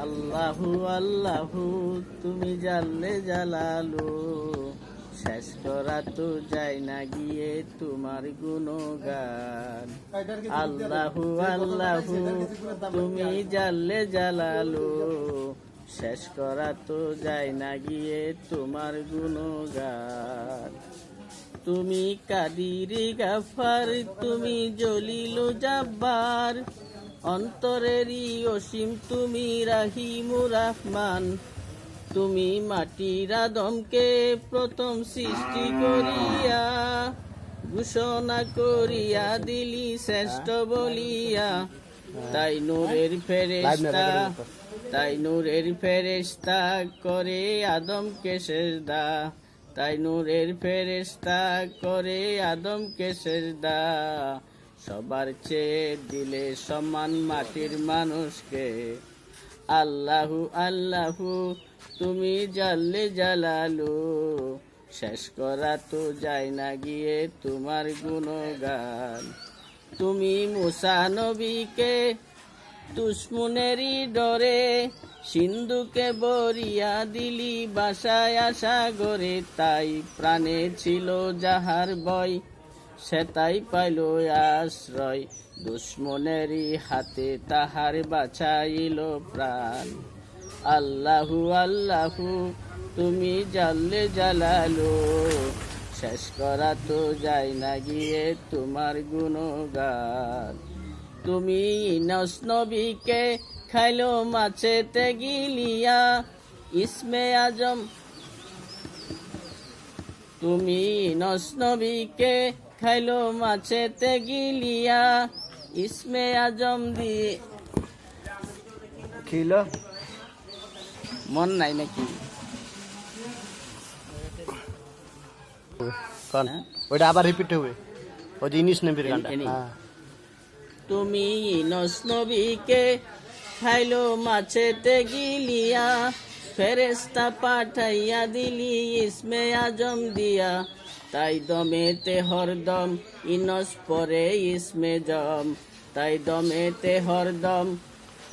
আল্লাহু আল্লাহু তুমি জাল্লে জালালু, শেষ করা তো যায় না গিয়ে তোমার গুণগান। আল্লাহু আল্লাহু তুমি জাল্লে জালালু, শেষ করা তো যায় না গিয়ে তোমার গুণগান। তুমি কাদিরি গাফার, তুমি জলিল জাব্বার, অন্তরেরই অসীম তুমি রাহিমুর রহমান। তুমি মাটির আদমকে প্রথম সৃষ্টি করিয়া, ঘোষণা করিয়া দিলি শ্রেষ্ঠ বলিয়া। তাই নূরের ফেরেশতা করে আদমকে সেজদা, তাই নূরের ফেরেশতা করে আদমকে সেজদা। সবার চেয়ে দিলে সম্মান মাটির মানুষকে। আল্লাহু আল্লাহু তুমি জাল্লে জালালু, শেষ করা তো যায় না গিয়ে তোমার গুণগান। তুমি মুসা নবীকে দুশমনেরই ডরে, সিন্ধুকে বরিয়া দিলি বাসায় সাগরে। তাই প্রাণে ছিল যাহার ভয়, সে তাই পাইল আশ্রয়, দুশমনেরই হাতে তাহার বাঁচাইল প্রাণ। আল্লাহু আল্লাহু তুমি জাল্লে জালালু, শেষ করা তো যায় না গিয়ে তোমার গুণগান। তুমি ইউনূস নবীকে খাইলো মাছেতে গিলিয়া, ইসমে আজম। তুমি ইউনূস নবীকে খাইলো মাছেতে গিলিয়া, ইসমে আজম দিয়ে খিল। মন নাই নাকি? ওইটা আবার রিপিট হবে, ওই ইউনূস নবীর গানটা। তুমি ইউনূস নবীকে খাইলো মাছেতে গিলিয়া, ফেরেশতা পাঠাইয়া দিলি ইসমে আজম দিয়া। তাই দমেতে হরদম ইউনূস পরে ইসমে জম, তাই দমেতে হরদম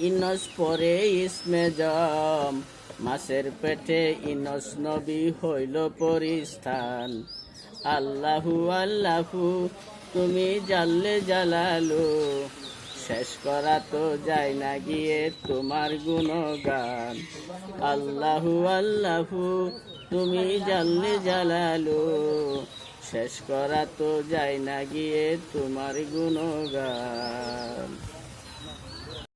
ইউনূস পরে ইসমে জম। মাছের পেটে ইউনূস নবী হইল পরিস্থান। আল্লাহু আল্লাহু তুমি জাল্লে জালালু, শেষ করা তো যায় না গিয়ে তোমার গুণগান। আল্লাহু আল্লাহু তুমি জাল্লে জালালু, শেষ করা তো যায় না গিয়ে তোমার গুণগান।